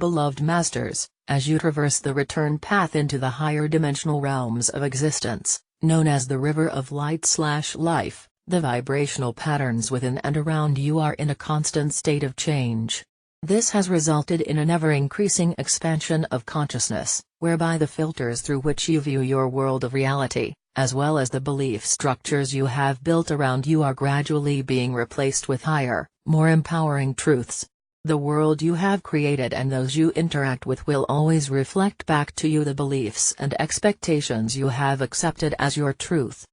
Beloved Masters, as you traverse the return path into the higher dimensional realms of existence, known as the River of Light/Life, the vibrational patterns within and around you are in a constant state of change. This has resulted in an ever-increasing expansion of consciousness, whereby the filters through which you view your world of reality, as well as the belief structures you have built around you, are gradually being replaced with higher, more empowering truths. The world you have created and those you interact with will always reflect back to you the beliefs and expectations you have accepted as your truth.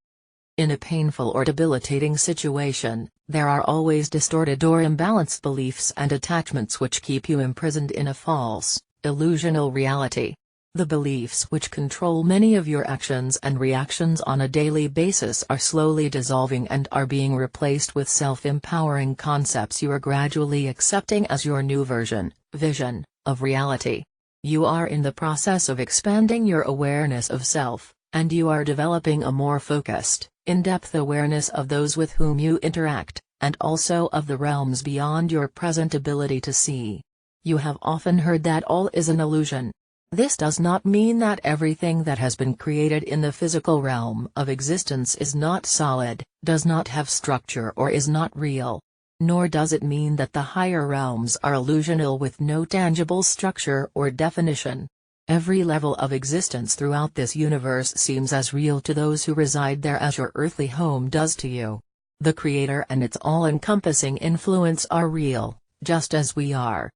In a painful or debilitating situation, there are always distorted or imbalanced beliefs and attachments which keep you imprisoned in a false, illusional reality. The beliefs which control many of your actions and reactions on a daily basis are slowly dissolving and are being replaced with self-empowering concepts you are gradually accepting as your new vision, of reality. You are in the process of expanding your awareness of self, and you are developing a more focused, in-depth awareness of those with whom you interact, and also of the realms beyond your present ability to see. You have often heard that all is an illusion. This does not mean that everything that has been created in the physical realm of existence is not solid, does not have structure, or is not real. Nor does it mean that the higher realms are illusional with no tangible structure or definition. Every level of existence throughout this universe seems as real to those who reside there as your earthly home does to you. The Creator and its all-encompassing influence are real, just as we are.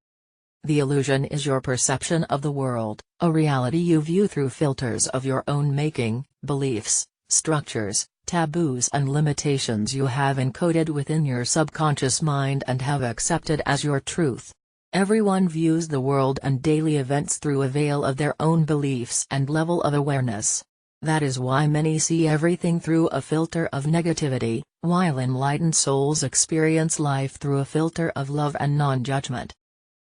The illusion is your perception of the world, a reality you view through filters of your own making, beliefs, structures, taboos and limitations you have encoded within your subconscious mind and have accepted as your truth. Everyone views the world and daily events through a veil of their own beliefs and level of awareness. That is why many see everything through a filter of negativity, while enlightened souls experience life through a filter of love and non-judgment.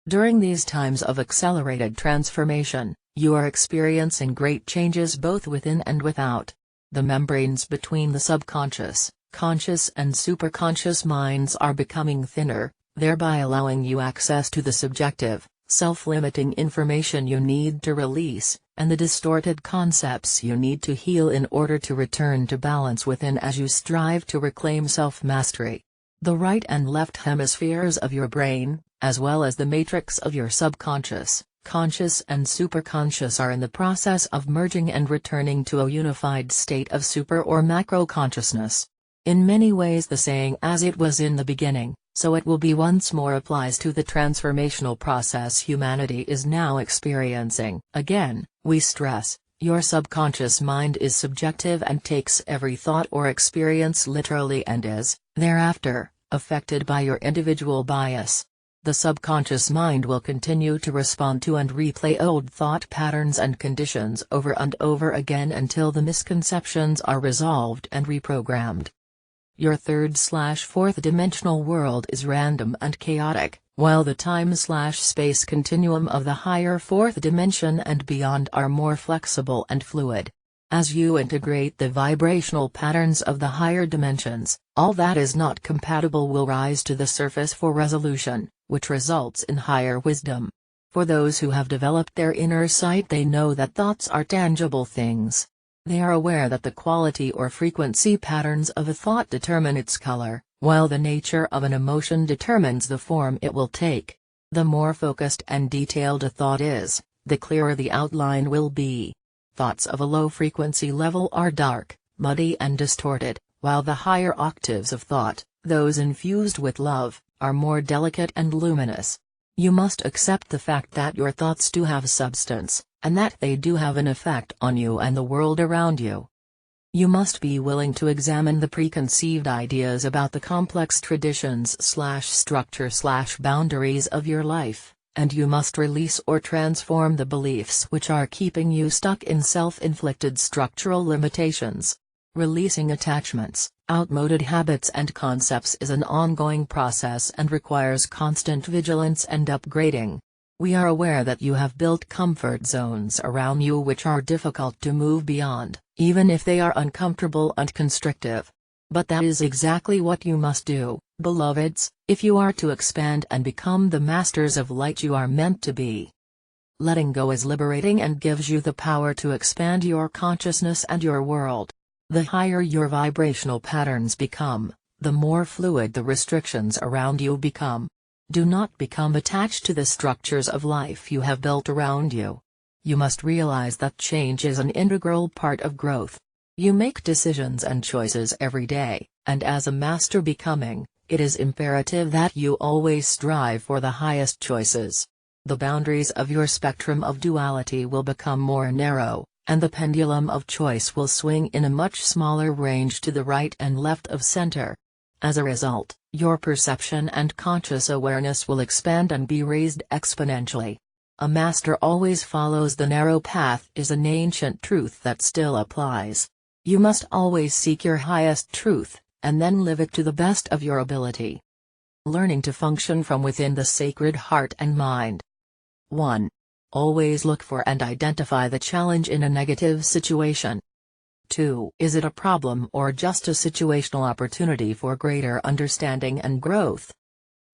During these times of accelerated transformation, you are experiencing great changes both within and without. The membranes between the subconscious, conscious and superconscious minds are becoming thinner, thereby allowing you access to the subjective, self-limiting information you need to release, and the distorted concepts you need to heal in order to return to balance within as you strive to reclaim self-mastery. The right and left hemispheres of your brain, as well as the matrix of your subconscious, conscious and superconscious, are in the process of merging and returning to a unified state of super or macro consciousness. In many ways the saying "as it was in the beginning, so it will be" once more applies to the transformational process humanity is now experiencing. Again, we stress, your subconscious mind is subjective and takes every thought or experience literally and is, thereafter, affected by your individual bias. The subconscious mind will continue to respond to and replay old thought patterns and conditions over and over again until the misconceptions are resolved and reprogrammed. Your third/fourth dimensional world is random and chaotic, while the time/space continuum of the higher fourth dimension and beyond are more flexible and fluid. As you integrate the vibrational patterns of the higher dimensions, all that is not compatible will rise to the surface for resolution, which results in higher wisdom. For those who have developed their inner sight, they know that thoughts are tangible things. They are aware that the quality or frequency patterns of a thought determine its color, while the nature of an emotion determines the form it will take. The more focused and detailed a thought is, the clearer the outline will be. Thoughts of a low frequency level are dark, muddy and distorted, while the higher octaves of thought, those infused with love, are more delicate and luminous. You must accept the fact that your thoughts do have substance, and that they do have an effect on you and the world around you. You must be willing to examine the preconceived ideas about the complex traditions/structure/boundaries of your life, and you must release or transform the beliefs which are keeping you stuck in self-inflicted structural limitations. Releasing attachments, outmoded habits and concepts is an ongoing process and requires constant vigilance and upgrading. We are aware that you have built comfort zones around you which are difficult to move beyond, even if they are uncomfortable and constrictive. But that is exactly what you must do, beloveds, if you are to expand and become the masters of light you are meant to be. Letting go is liberating and gives you the power to expand your consciousness and your world. The higher your vibrational patterns become, the more fluid the restrictions around you become. Do not become attached to the structures of life you have built around you. You must realize that change is an integral part of growth. You make decisions and choices every day, and as a master becoming, it is imperative that you always strive for the highest choices. The boundaries of your spectrum of duality will become more narrow, and the pendulum of choice will swing in a much smaller range to the right and left of center. As a result, your perception and conscious awareness will expand and be raised exponentially. A master always follows the narrow path is an ancient truth that still applies. You must always seek your highest truth, and then live it to the best of your ability. Learning to function from within the sacred heart and mind. 1. Always look for and identify the challenge in a negative situation. 2. Is it a problem or just a situational opportunity for greater understanding and growth?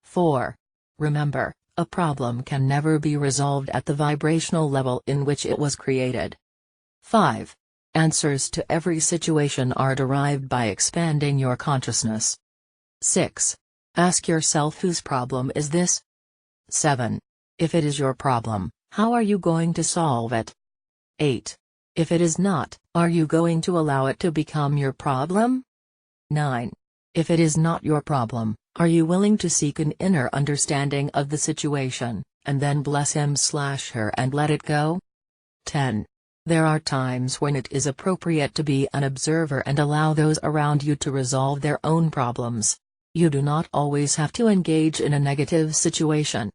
4. Remember, a problem can never be resolved at the vibrational level in which it was created. 5. Answers to every situation are derived by expanding your consciousness. 6. Ask yourself whose problem is this? 7. If it is your problem, how are you going to solve it? 8. If it is not, are you going to allow it to become your problem? 9. If it is not your problem, are you willing to seek an inner understanding of the situation, and then bless him/her and let it go? 10. There are times when it is appropriate to be an observer and allow those around you to resolve their own problems. You do not always have to engage in a negative situation.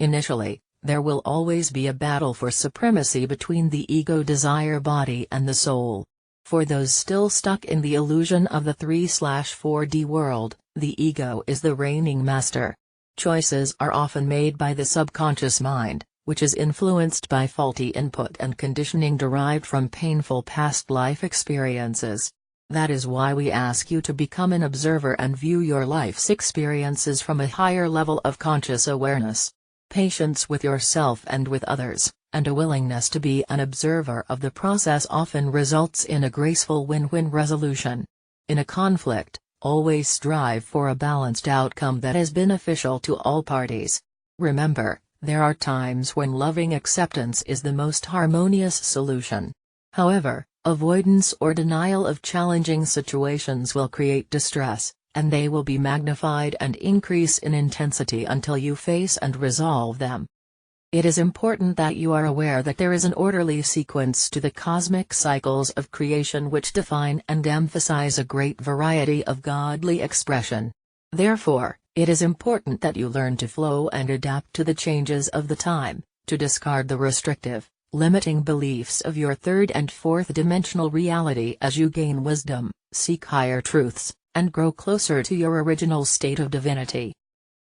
Initially, there will always be a battle for supremacy between the ego desire body and the soul. For those still stuck in the illusion of the 3/4D world, the ego is the reigning master. Choices are often made by the subconscious mind, which is influenced by faulty input and conditioning derived from painful past life experiences. That is why we ask you to become an observer and view your life's experiences from a higher level of conscious awareness. Patience with yourself and with others, and a willingness to be an observer of the process often results in a graceful win-win resolution. In a conflict, always strive for a balanced outcome that is beneficial to all parties. Remember, there are times when loving acceptance is the most harmonious solution. However, avoidance or denial of challenging situations will create distress, and they will be magnified and increase in intensity until you face and resolve them. It is important that you are aware that there is an orderly sequence to the cosmic cycles of creation which define and emphasize a great variety of godly expression. Therefore, it is important that you learn to flow and adapt to the changes of the time, to discard the restrictive, limiting beliefs of your third and fourth dimensional reality as you gain wisdom, seek higher truths, and grow closer to your original state of divinity.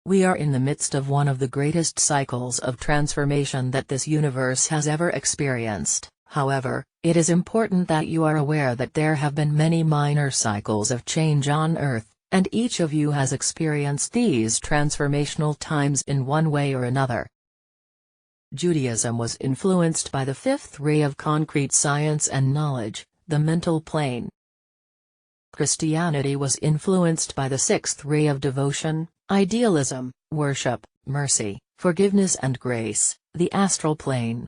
We are in the midst of one of the greatest cycles of transformation that this universe has ever experienced. However, it is important that you are aware that there have been many minor cycles of change on Earth, and each of you has experienced these transformational times in one way or another. Judaism was influenced by the fifth ray of concrete science and knowledge, the mental plane. Christianity was influenced by the sixth ray of devotion, idealism, worship, mercy, forgiveness and grace, the astral plane.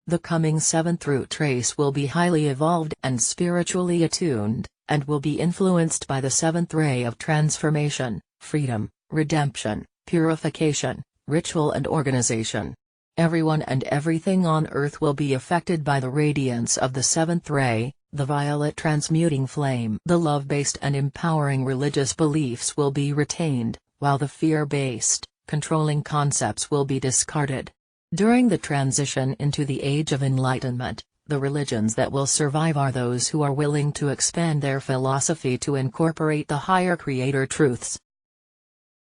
The coming seventh root race will be highly evolved and spiritually attuned, and will be influenced by the seventh ray of transformation, freedom, redemption, purification, ritual and organization. Everyone and everything on earth will be affected by the radiance of the seventh ray, the violet transmuting flame. The love-based and empowering religious beliefs will be retained, while the fear-based, controlling concepts will be discarded. During the transition into the Age of Enlightenment, the religions that will survive are those who are willing to expand their philosophy to incorporate the higher creator truths.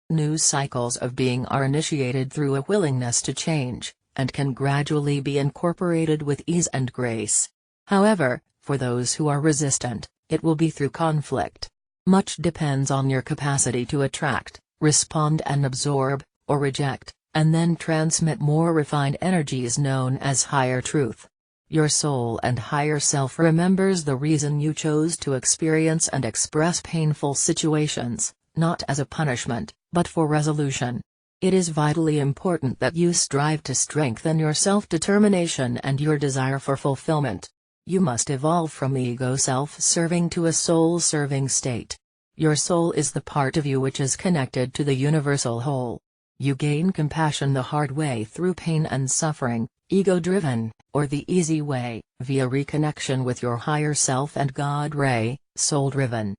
New cycles of being are initiated through a willingness to change, and can gradually be incorporated with ease and grace. However, for those who are resistant, it will be through conflict. Much depends on your capacity to attract, respond and absorb, or reject, and then transmit more refined energies known as higher truth. Your soul and higher self remembers the reason you chose to experience and express painful situations, not as a punishment, but for resolution. It is vitally important that you strive to strengthen your self-determination and your desire for fulfillment. You must evolve from ego self-serving to a soul-serving state. Your soul is the part of you which is connected to the universal whole. You gain compassion the hard way through pain and suffering, ego-driven, or the easy way, via reconnection with your higher self and God Ray, soul-driven.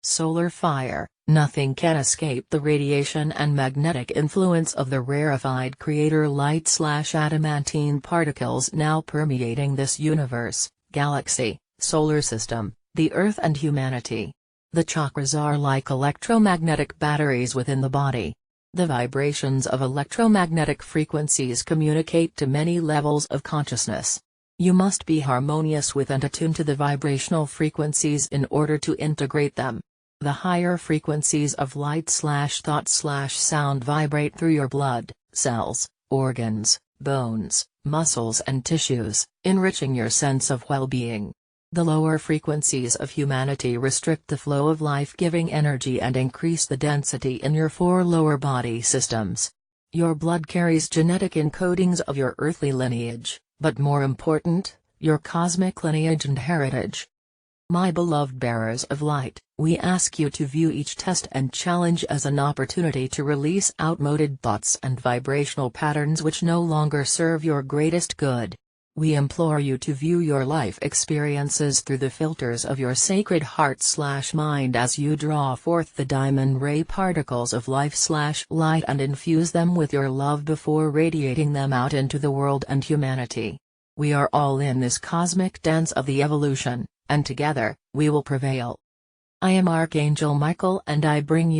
Solar fire. Nothing can escape the radiation and magnetic influence of the rarefied creator light/adamantine particles now permeating this universe, galaxy, solar system, the Earth and humanity. The chakras are like electromagnetic batteries within the body. The vibrations of electromagnetic frequencies communicate to many levels of consciousness. You must be harmonious with and attuned to the vibrational frequencies in order to integrate them. The higher frequencies of light/thought/sound vibrate through your blood, cells, organs, bones, muscles and tissues, enriching your sense of well-being. The lower frequencies of humanity restrict the flow of life-giving energy and increase the density in your 4 lower body systems. Your blood carries genetic encodings of your earthly lineage, but more important, your cosmic lineage and heritage. My beloved bearers of light, we ask you to view each test and challenge as an opportunity to release outmoded thoughts and vibrational patterns which no longer serve your greatest good. We implore you to view your life experiences through the filters of your sacred heart/mind as you draw forth the diamond ray particles of life/light and infuse them with your love before radiating them out into the world and humanity. We are all in this cosmic dance of the evolution, and together, we will prevail. I am Archangel Michael and I bring you